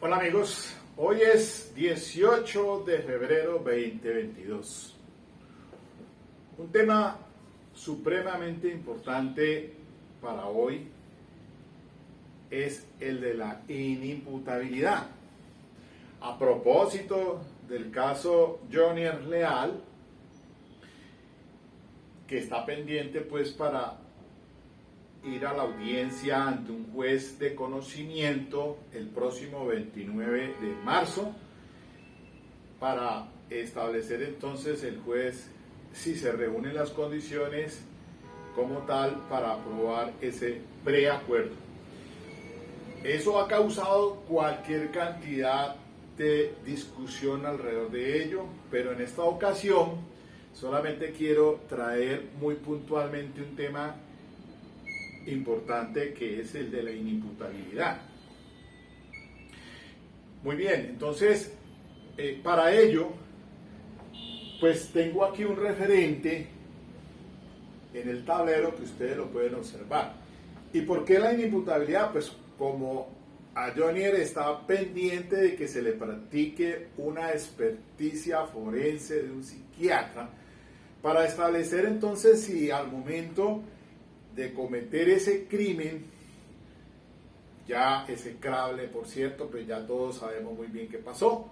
Hola amigos, hoy es 18 de febrero 2022. Un tema supremamente importante para hoy es el de la inimputabilidad. A propósito del caso Jonier Leal, que está pendiente pues para ir a la audiencia ante un juez de conocimiento el próximo 29 de marzo para establecer entonces el juez si se reúnen las condiciones como tal para aprobar ese preacuerdo. Eso ha causado cualquier cantidad de discusión alrededor de ello, pero en esta ocasión solamente quiero traer muy puntualmente un tema importante, que es el de la inimputabilidad. Muy bien, entonces para ello pues tengo aquí un referente en el tablero que ustedes lo pueden observar. ¿Y por qué la inimputabilidad? Pues como a Jonier está pendiente de que se le practique una experticia forense de un psiquiatra para establecer entonces si al momento de cometer ese crimen, ya execrable por cierto, pues ya todos sabemos muy bien qué pasó,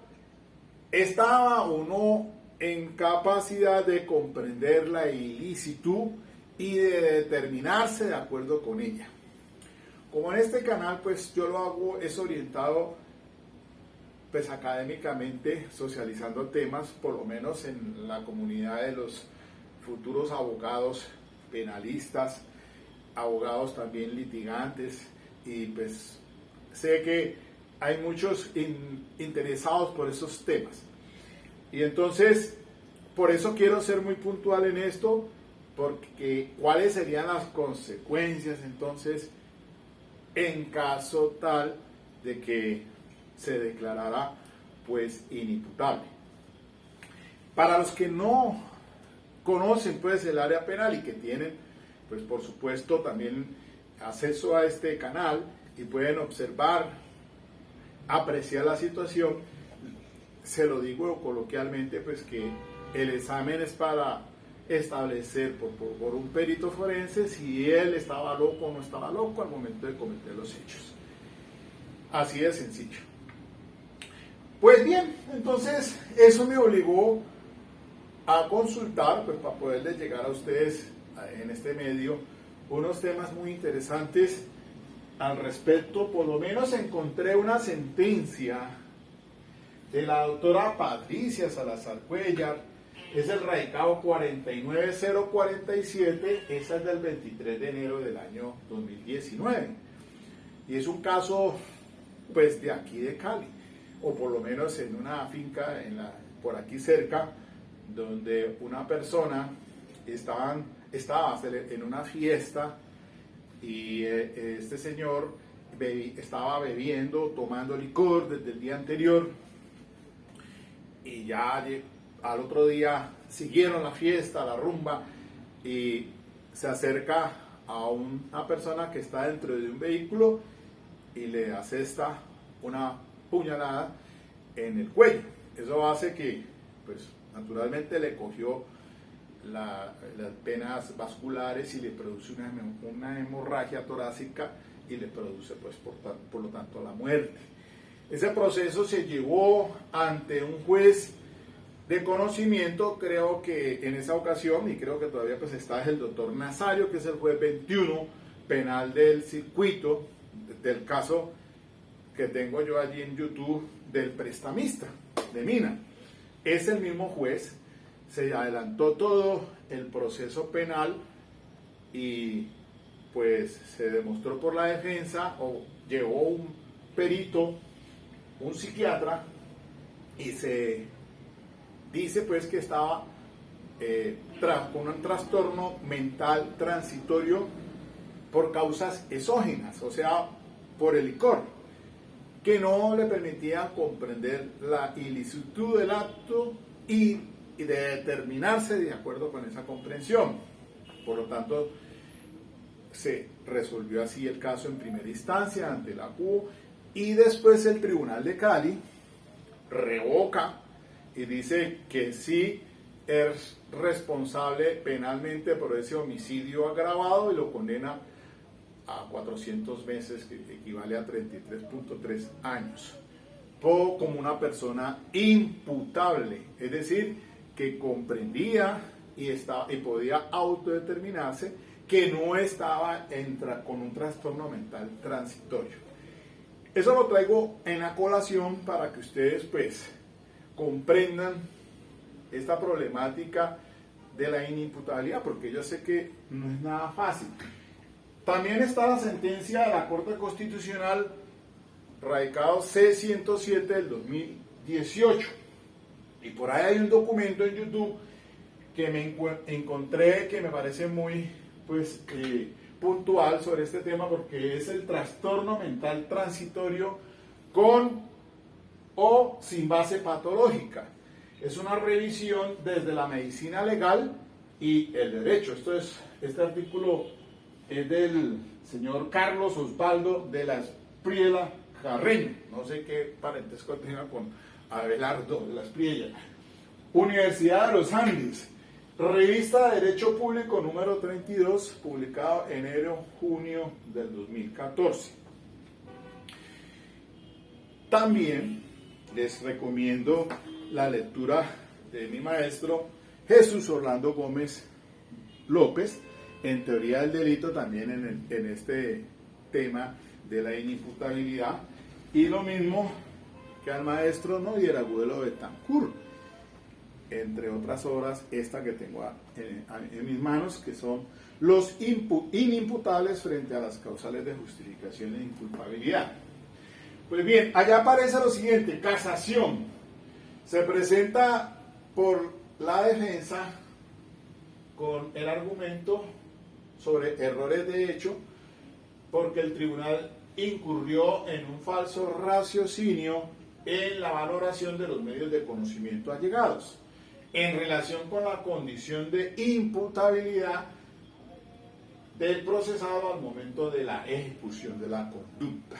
estaba o no en capacidad de comprender la ilicitud y de determinarse de acuerdo con ella. Como en este canal pues yo lo hago, es orientado pues académicamente, socializando temas, por lo menos en la comunidad de los futuros abogados penalistas, abogados también litigantes, y pues sé que hay muchos interesados por esos temas. Y entonces, por eso quiero ser muy puntual en esto, porque cuáles serían las consecuencias entonces en caso tal de que se declarara pues inimputable. Para los que no conocen pues el área penal y que tienen pues por supuesto también acceso a este canal y pueden observar, apreciar la situación, se lo digo coloquialmente pues que el examen es para establecer por un perito forense si él estaba loco o no estaba loco al momento de cometer los hechos. Así de sencillo. Pues bien, entonces eso me obligó a consultar pues para poderles llegar a ustedes en este medio unos temas muy interesantes al respecto. Por lo menos encontré una sentencia de la doctora Patricia Salazar Cuellar, es el radicado 49047, esa es del 23 de enero del año 2019, y es un caso pues de aquí de Cali, o por lo menos en una finca por aquí cerca, donde una persona estaba en una fiesta y este señor estaba bebiendo, tomando licor desde el día anterior, y ya al otro día siguieron la fiesta, la rumba, y se acerca a una persona que está dentro de un vehículo y le asesta una puñalada en el cuello. Eso hace que pues naturalmente le cogió las venas vasculares y le produce una hemorragia torácica y le produce pues por lo tanto la muerte. Ese proceso se llevó ante un juez de conocimiento, creo que en esa ocasión, y creo que todavía pues está el doctor Nazario, que es el juez 21 penal del circuito, del caso que tengo yo allí en YouTube del prestamista de Mina. Es el mismo juez. Se adelantó todo el proceso penal y pues se demostró por la defensa, o llegó un perito, un psiquiatra, y se dice pues que estaba con un trastorno mental transitorio por causas exógenas, o sea, por el licor, que no le permitía comprender la ilicitud del acto y de determinarse de acuerdo con esa comprensión. Por lo tanto, se resolvió así el caso en primera instancia ante la CUO y después el Tribunal de Cali revoca y dice que sí es responsable penalmente por ese homicidio agravado y lo condena a 400 meses, que equivale a 33.3 años, como una persona imputable, es decir, que comprendía y podía autodeterminarse que no estaba con un trastorno mental transitorio. Eso lo traigo en la colación para que ustedes pues comprendan esta problemática de la inimputabilidad, porque yo sé que no es nada fácil. También está la sentencia de la Corte Constitucional radicado C-107 del 2018, y por ahí hay un documento en YouTube que me encontré que me parece muy puntual sobre este tema, porque es el trastorno mental transitorio con o sin base patológica. Es una revisión desde la medicina legal y el derecho. Este artículo es del señor Carlos Osvaldo de la Espriella Carreño, no sé qué parentesco tenga con Abelardo de la Espriella. Universidad de los Andes, revista de Derecho Público número 32, publicado enero-junio del 2014. También les recomiendo la lectura de mi maestro Jesús Orlando Gómez López, en Teoría del Delito, también en este tema de la inimputabilidad, y lo mismo que al maestro Noguera Agudelo Betancourt, entre otras obras, esta que tengo en mis manos, que son los inimputables frente a las causales de justificación e inculpabilidad. Pues bien, allá aparece lo siguiente: casación. Se presenta por la defensa con el argumento sobre errores de hecho, porque el tribunal incurrió en un falso raciocinio en la valoración de los medios de conocimiento allegados, en relación con la condición de imputabilidad del procesado al momento de la ejecución de la conducta.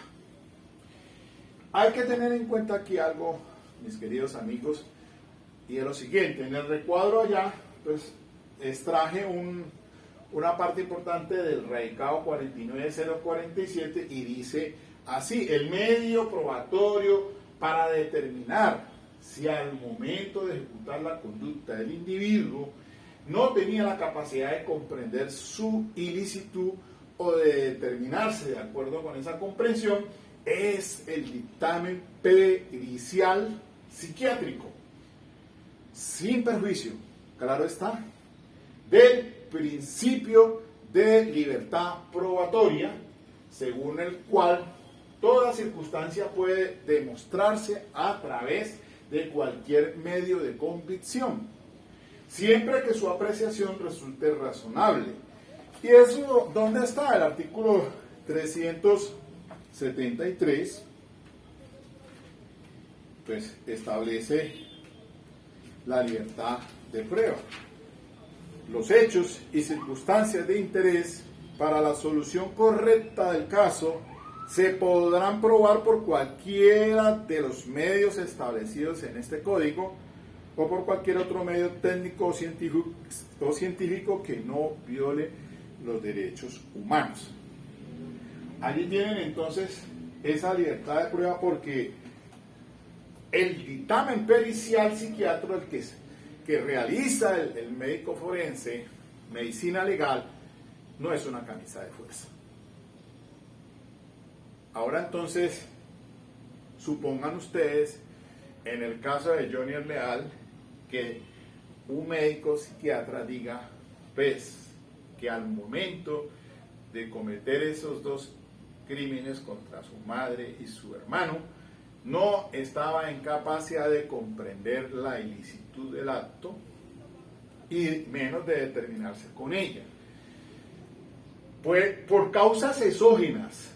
Hay que tener en cuenta aquí algo, mis queridos amigos, y es lo siguiente: en el recuadro allá, pues extraje una parte importante del radicado 49047 y dice así: el medio probatorio para determinar si al momento de ejecutar la conducta del individuo no tenía la capacidad de comprender su ilicitud o de determinarse de acuerdo con esa comprensión, es el dictamen pericial psiquiátrico, sin perjuicio, claro está, del principio de libertad probatoria, según el cual toda circunstancia puede demostrarse a través de cualquier medio de convicción, siempre que su apreciación resulte razonable. ¿Y eso dónde está? El artículo 373 pues establece la libertad de prueba. Los hechos y circunstancias de interés para la solución correcta del caso se podrán probar por cualquiera de los medios establecidos en este código o por cualquier otro medio técnico o científico que no viole los derechos humanos. Allí tienen entonces esa libertad de prueba, porque el dictamen pericial psiquiátrico, que realiza el médico forense, medicina legal, no es una camisa de fuerza. Ahora entonces, supongan ustedes, en el caso de Johnny Leal, que un médico psiquiatra diga, pues, que al momento de cometer esos dos crímenes contra su madre y su hermano, no estaba en capacidad de comprender la ilicitud del acto y menos de determinarse con ella. Pues por causas exógenas,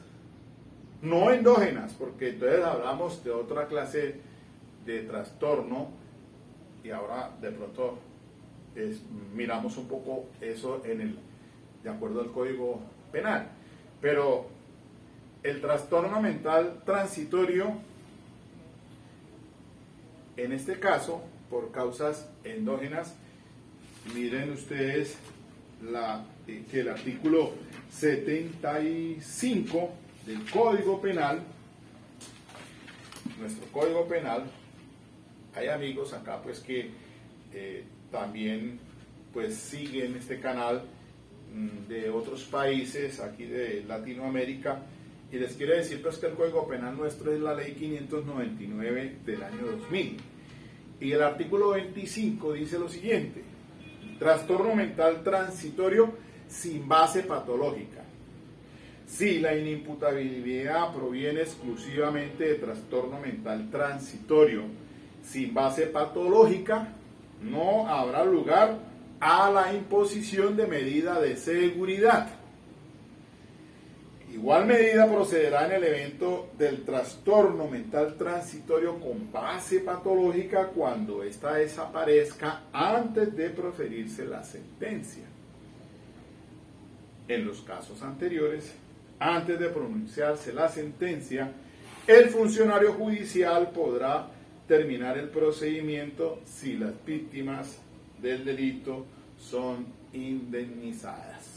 no endógenas, porque entonces hablamos de otra clase de trastorno y ahora de pronto miramos un poco eso de acuerdo al Código Penal. Pero el trastorno mental transitorio, en este caso, por causas endógenas, miren ustedes que el artículo 75 del Código Penal, nuestro Código Penal, hay amigos acá pues que también pues siguen este canal de otros países aquí de Latinoamérica, y les quiero decir pues que el Código Penal nuestro es la Ley 599 del año 2000, y el artículo 25 dice lo siguiente: trastorno mental transitorio sin base patológica. Si la inimputabilidad proviene exclusivamente de trastorno mental transitorio sin base patológica, no habrá lugar a la imposición de medida de seguridad. Igual medida procederá en el evento del trastorno mental transitorio con base patológica cuando ésta desaparezca antes de proferirse la sentencia. En los casos anteriores, antes de pronunciarse la sentencia, el funcionario judicial podrá terminar el procedimiento si las víctimas del delito son indemnizadas.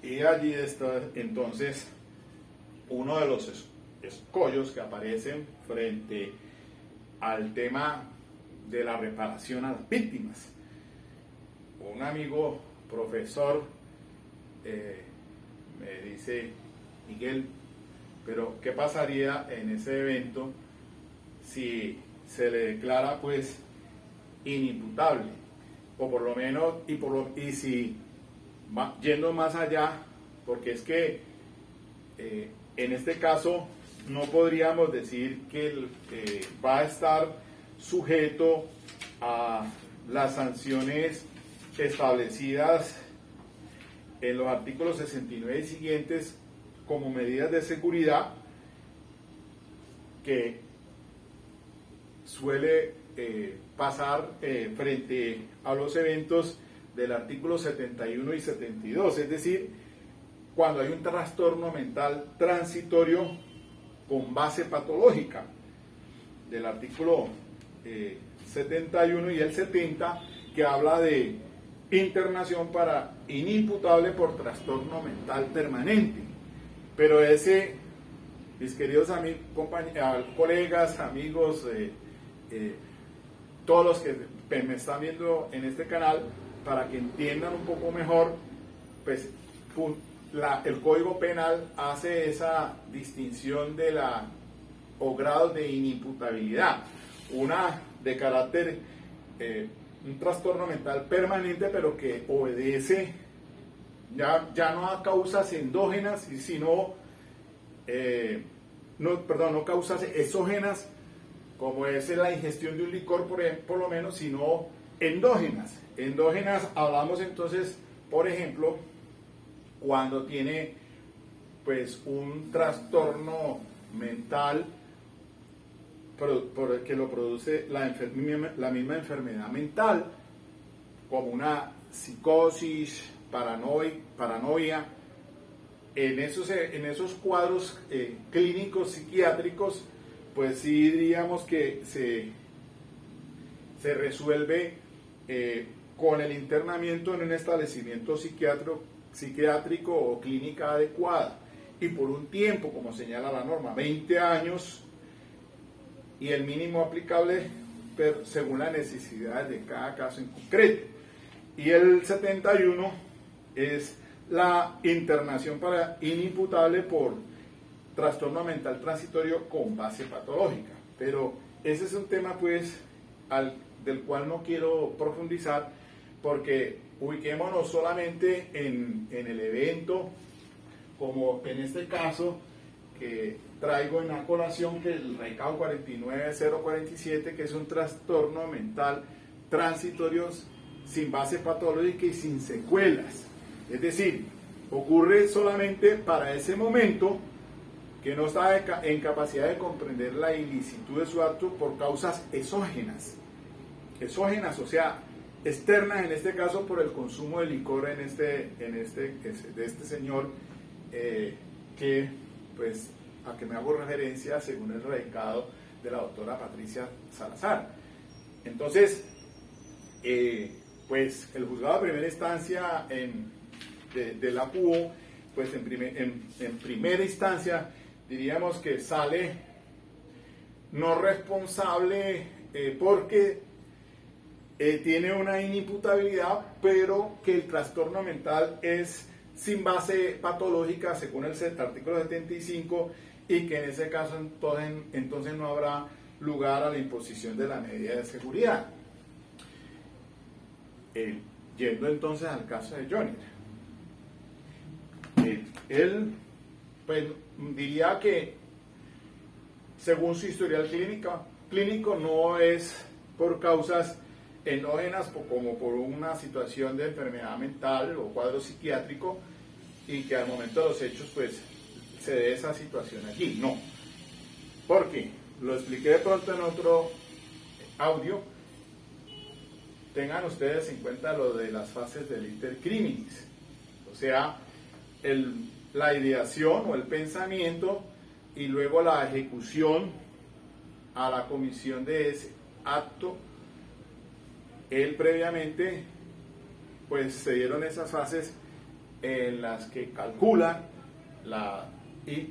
Y allí está entonces uno de los escollos que aparecen frente al tema de la reparación a las víctimas. Un amigo profesor me dice: Miguel, pero ¿qué pasaría en ese evento si se le declara pues inimputable? O por lo menos, y si yendo más allá, porque es que en este caso no podríamos decir que va a estar sujeto a las sanciones establecidas en los artículos 69 y siguientes como medidas de seguridad que suele pasar frente a los eventos del artículo 71 y 72, es decir, cuando hay un trastorno mental transitorio con base patológica, del artículo 71 y el 70, que habla de internación para inimputable por trastorno mental permanente. Pero mis queridos amigos, colegas, amigos, todos los que me están viendo en este canal, para que entiendan un poco mejor, pues el Código Penal hace esa distinción de o grados de inimputabilidad. Una de carácter, un trastorno mental permanente, pero que obedece ya no a causas endógenas, sino, no causas exógenas, como es la ingestión de un licor, por lo menos, sino endógenas. Endógenas hablamos entonces, por ejemplo, cuando tiene pues un trastorno mental que lo produce la misma enfermedad mental, como una psicosis, paranoia. En esos cuadros clínicos psiquiátricos, pues sí diríamos que se resuelve con el internamiento en un establecimiento psiquiátrico o clínica adecuada, y por un tiempo, como señala la norma, 20 años, y el mínimo aplicable según las necesidades de cada caso en concreto. Y el 71 es la internación para inimputable por trastorno mental transitorio con base patológica. Pero ese es un tema pues del cual no quiero profundizar, porque ubiquémonos solamente en el evento, como en este caso que traigo en la colación, que el recao 49047, que es un trastorno mental transitorio sin base patológica y sin secuelas. Es decir, ocurre solamente para ese momento, que no está en capacidad de comprender la ilicitud de su acto por causas exógenas, o sea, externas, en este caso por el consumo de licor de este señor, que, pues, a que me hago referencia según el radicado de la doctora Patricia Salazar. Entonces, pues el juzgado de primera instancia de la PUO, pues en primera instancia diríamos que sale no responsable porque tiene una inimputabilidad, pero que el trastorno mental es sin base patológica según el artículo 75 y que en ese caso entonces no habrá lugar a la imposición de la medida de seguridad. Yendo entonces al caso de Johnny, él pues diría que según su historial clínico no es por causas endógenas como por una situación de enfermedad mental o cuadro psiquiátrico y que al momento de los hechos pues se dé esa situación allí, no, porque lo expliqué de pronto en otro audio. Tengan ustedes en cuenta lo de las fases del iter criminis, o sea, la ideación o el pensamiento y luego la ejecución a la comisión de ese acto. Él previamente, pues se dieron esas fases en las que calcula y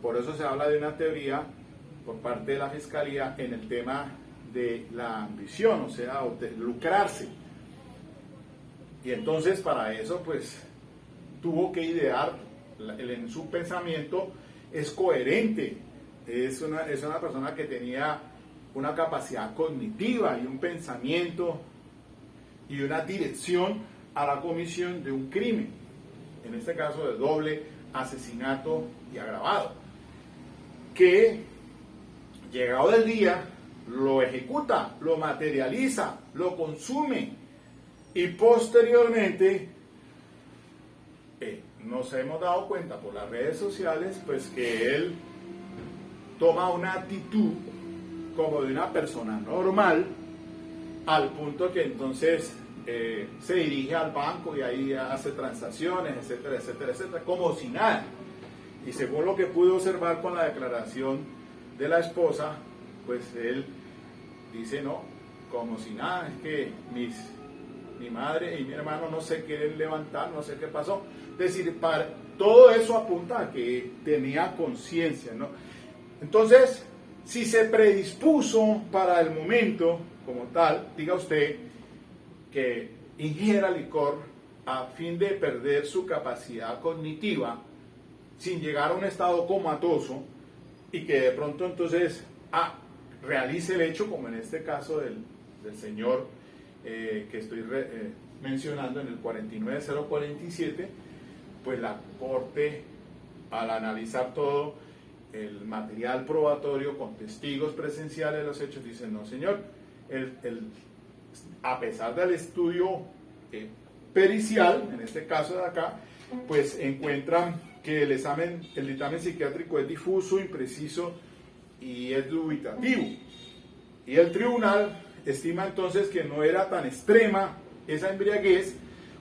por eso se habla de una teoría por parte de la Fiscalía en el tema de la ambición, o sea, de lucrarse. Y entonces para eso, pues, tuvo que idear, en su pensamiento es coherente, es una persona que tenía una capacidad cognitiva y un pensamiento y una dirección a la comisión de un crimen, en este caso de doble asesinato y agravado, que llegado el día lo ejecuta, lo materializa, lo consume y posteriormente nos hemos dado cuenta por las redes sociales pues que él toma una actitud como de una persona normal, al punto que entonces se dirige al banco y ahí hace transacciones, etcétera, etcétera, etcétera, como si nada. Y según lo que pude observar con la declaración de la esposa, pues él dice, no, como si nada, es que mi madre y mi hermano no se quieren levantar, no sé qué pasó. Es decir, todo eso apunta a que tenía conciencia, ¿no? Entonces, si se predispuso para el momento como tal, diga usted que ingiera licor a fin de perder su capacidad cognitiva sin llegar a un estado comatoso y que de pronto entonces realice el hecho, como en este caso del señor que estoy mencionando en el 49047, pues la Corte, al analizar todo el material probatorio con testigos presenciales de los hechos, dice, no señor, a pesar del estudio pericial, en este caso de acá, pues encuentran que el dictamen psiquiátrico es difuso, impreciso y es dubitativo. Y el tribunal estima entonces que no era tan extrema esa embriaguez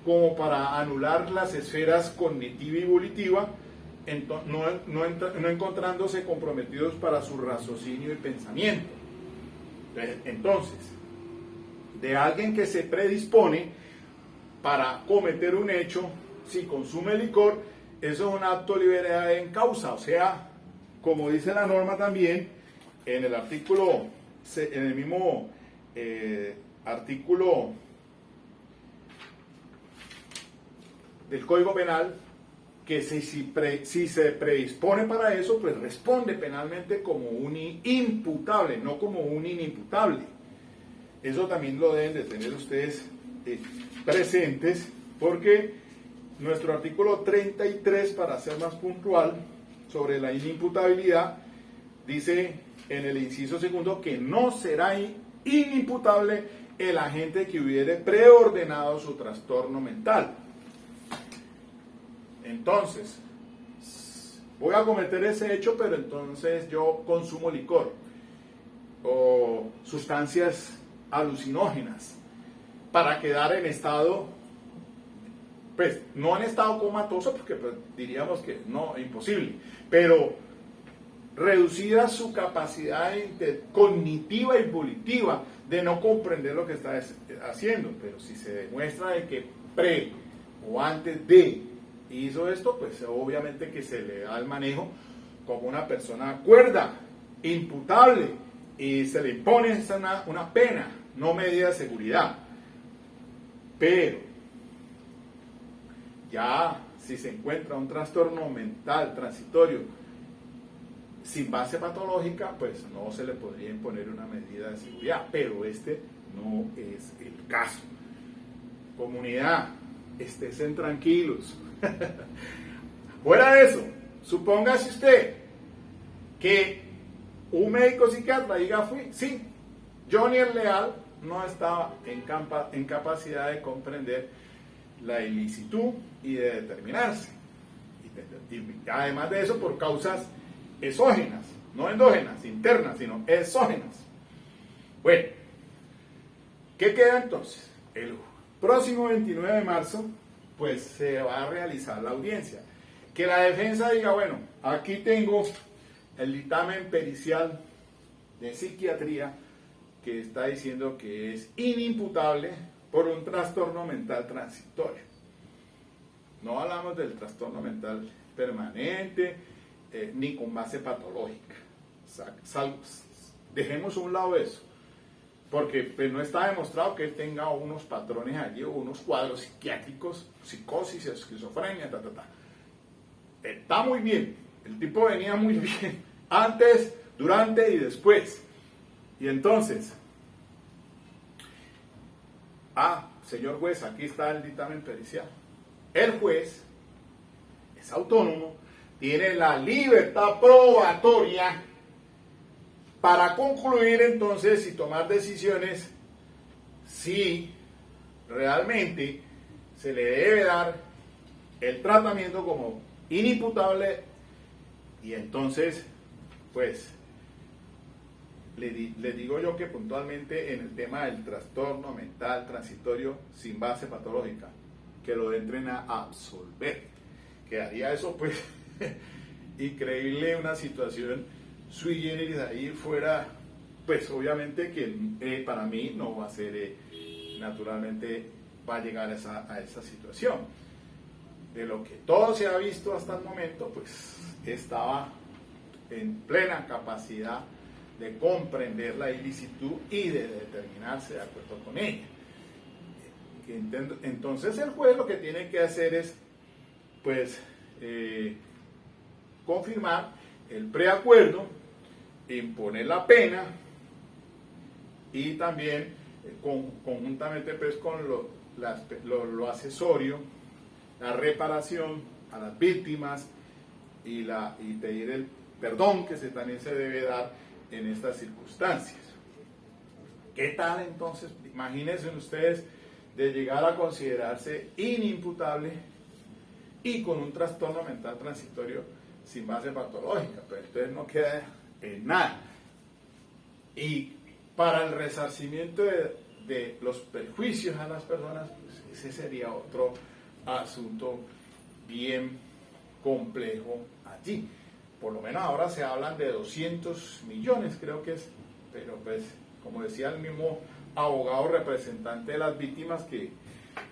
como para anular las esferas cognitiva y volitiva, no encontrándose comprometidos para su raciocinio y pensamiento. Entonces, de alguien que se predispone para cometer un hecho, si consume licor, eso es un acto de libertad en causa, o sea, como dice la norma también, en el artículo, en el mismo artículo del Código Penal, que si se predispone para eso, pues responde penalmente como un imputable, no como un inimputable. Eso también lo deben de tener ustedes presentes, porque nuestro artículo 33, para ser más puntual, sobre la inimputabilidad, dice en el inciso segundo que no será inimputable el agente que hubiere preordenado su trastorno mental. Entonces, voy a cometer ese hecho, pero entonces yo consumo licor o sustancias alucinógenas para quedar en estado pues no en estado comatoso, porque pues, diríamos que no, imposible, pero reducida su capacidad cognitiva y volitiva de no comprender lo que está haciendo. Pero si se demuestra de que pre o antes de hizo esto, pues obviamente que se le da el manejo como una persona cuerda, imputable, y se le impone una pena, no medida de seguridad. Pero ya si se encuentra un trastorno mental transitorio sin base patológica, pues no se le podría imponer una medida de seguridad, pero este no es el caso. Comunidad, estén tranquilos. Fuera de eso, supóngase usted que un médico psiquiatra diga, sí, Johnny el Leal no estaba en capacidad de comprender la ilicitud y de determinarse. Y además de eso, por causas exógenas, no endógenas, internas, sino exógenas. Bueno, ¿qué queda entonces? El próximo 29 de marzo, pues se va a realizar la audiencia. Que la defensa diga, bueno, aquí tengo el dictamen pericial de psiquiatría que está diciendo que es inimputable por un trastorno mental transitorio. No hablamos del trastorno mental permanente, ni con base patológica. Dejemos a un lado eso, porque pues, no está demostrado que él tenga unos patrones allí o unos cuadros psiquiátricos, psicosis, esquizofrenia, Está muy bien, el tipo venía muy bien, antes, durante y después. Y entonces, señor juez, aquí está el dictamen pericial. El juez es autónomo, tiene la libertad probatoria para concluir entonces y tomar decisiones si realmente se le debe dar el tratamiento como inimputable. Y entonces, pues, le digo yo que puntualmente en el tema del trastorno mental transitorio sin base patológica, que lo entren a absolver. Quedaría eso, pues, increíble, una situación sui generis ahí fuera, pues, obviamente que para mí no va a ser, naturalmente, va a llegar a esa situación. De lo que todo se ha visto hasta el momento, pues, estaba en plena capacidad de comprender la ilicitud y de determinarse de acuerdo con ella. Entonces el juez lo que tiene que hacer es, pues, confirmar el preacuerdo, imponer la pena y también conjuntamente pues con lo accesorio, la reparación a las víctimas y pedir el perdón que también se debe dar en estas circunstancias. ¿Qué tal entonces? Imagínense ustedes de llegar a considerarse inimputable y con un trastorno mental transitorio sin base patológica, pero entonces no queda en nada. Y para el resarcimiento de los perjuicios a las personas, pues ese sería otro asunto bien complejo allí. Por lo menos ahora se hablan de 200 millones, creo que es, pero pues, como decía el mismo abogado representante de las víctimas, que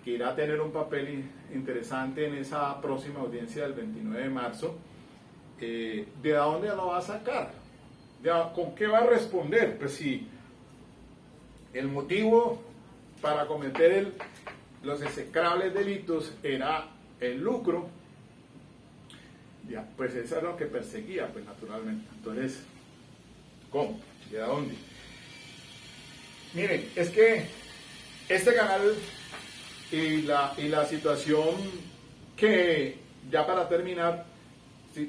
irá a tener un papel interesante en esa próxima audiencia del 29 de marzo, ¿de dónde lo va a sacar? ¿Con qué va a responder? Pues si el motivo para cometer los execrables delitos era el lucro, ya, pues eso es lo que perseguía, pues naturalmente. Entonces, ¿cómo? ¿De dónde? Miren, es que este canal y la situación que, ya para terminar,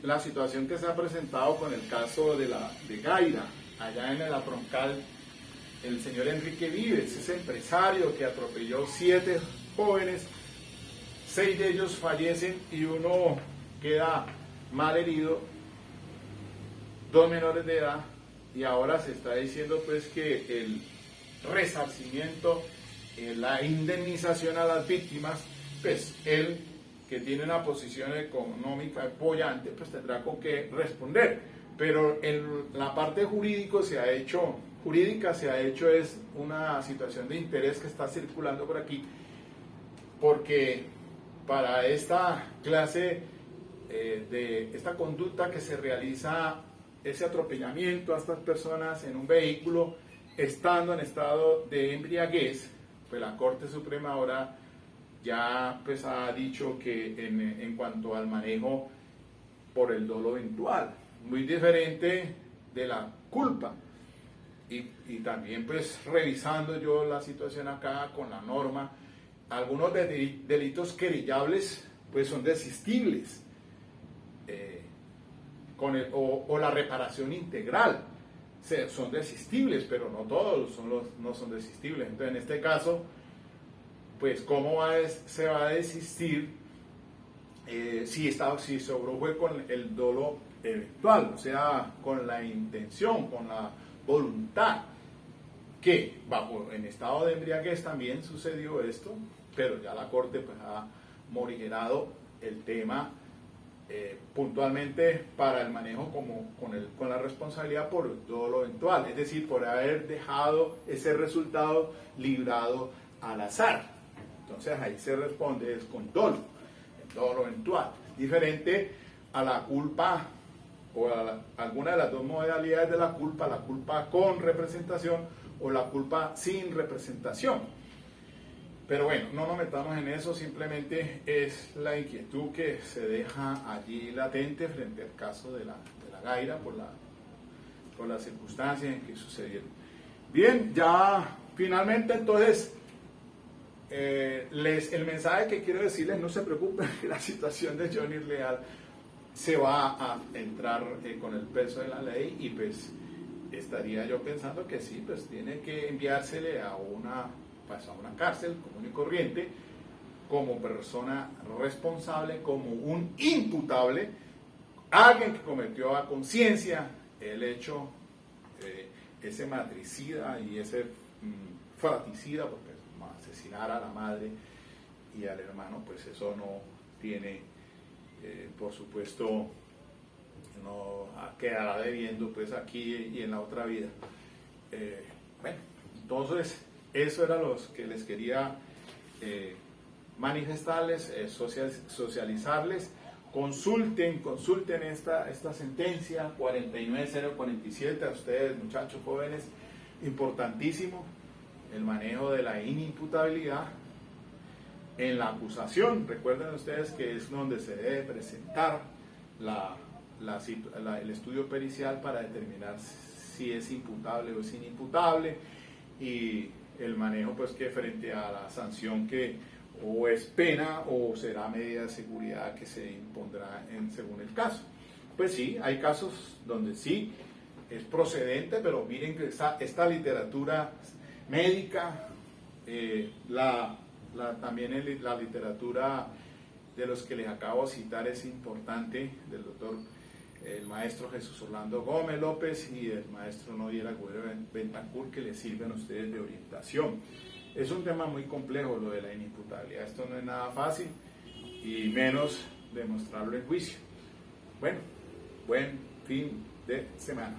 la situación que se ha presentado con el caso de Gaira, allá en la Troncal, el señor Enrique Vives, ese empresario que atropelló 7 jóvenes, 6 de ellos fallecen y uno queda mal herido, 2 menores de edad, y ahora se está diciendo pues que el resarcimiento, la indemnización a las víctimas pues él, que tiene una posición económica apoyante, pues tendrá con qué responder. Pero en la parte jurídica se ha hecho es una situación de interés que está circulando por aquí, porque para esta clase de esta conducta que se realiza, ese atropellamiento a estas personas en un vehículo estando en estado de embriaguez, pues la Corte Suprema ahora ya pues ha dicho que en cuanto al manejo por el dolo eventual, muy diferente de la culpa. Y también pues revisando yo la situación acá con la norma, algunos delitos querellables pues son desistibles, o la reparación integral son desistibles, pero no todos no son desistibles. Entonces en este caso, pues ¿cómo se va a desistir si se obró fue con el dolo eventual, o sea, con la intención, con la voluntad? Que en estado de embriaguez también sucedió esto, pero ya la Corte pues ha morigerado el tema puntualmente para el manejo con la responsabilidad por el dolo eventual, es decir, por haber dejado ese resultado librado al azar. Entonces ahí se responde es con dolo, el dolo eventual, diferente a la culpa o a alguna de las dos modalidades de la culpa con representación o la culpa sin representación. Pero bueno, no nos metamos en eso, simplemente es la inquietud que se deja allí latente frente al caso de la Gaira por las circunstancias en que sucedieron. Bien, ya finalmente entonces el mensaje que quiero decirles: no se preocupen, que la situación de Johnny Leal se va a entrar con el peso de la ley, y pues estaría yo pensando que sí, pues tiene que enviársele a una cárcel común y corriente como persona responsable, como un imputable, alguien que cometió a conciencia el hecho, ese matricida y ese fratricida, porque asesinar a la madre y al hermano, pues eso no tiene, por supuesto, no quedará debiendo pues aquí y en la otra vida. Bueno, entonces eso era lo que les quería manifestarles, socializarles. Consulten esta sentencia 49047 a ustedes, muchachos jóvenes, importantísimo el manejo de la inimputabilidad en la acusación. Recuerden ustedes que es donde se debe presentar el estudio pericial para determinar si es imputable o es inimputable, y el manejo pues que frente a la sanción que o es pena o será medida de seguridad que se impondrá según el caso. Pues sí, hay casos donde sí es procedente, pero miren que esta literatura médica, también la literatura de los que les acabo de citar es importante, del doctor, el maestro Jesús Orlando Gómez López y el maestro Nodiel Agüero Bentancur, que les sirven a ustedes de orientación. Es un tema muy complejo lo de la inimputabilidad, esto no es nada fácil, y menos demostrarlo en juicio. Bueno, buen fin de semana.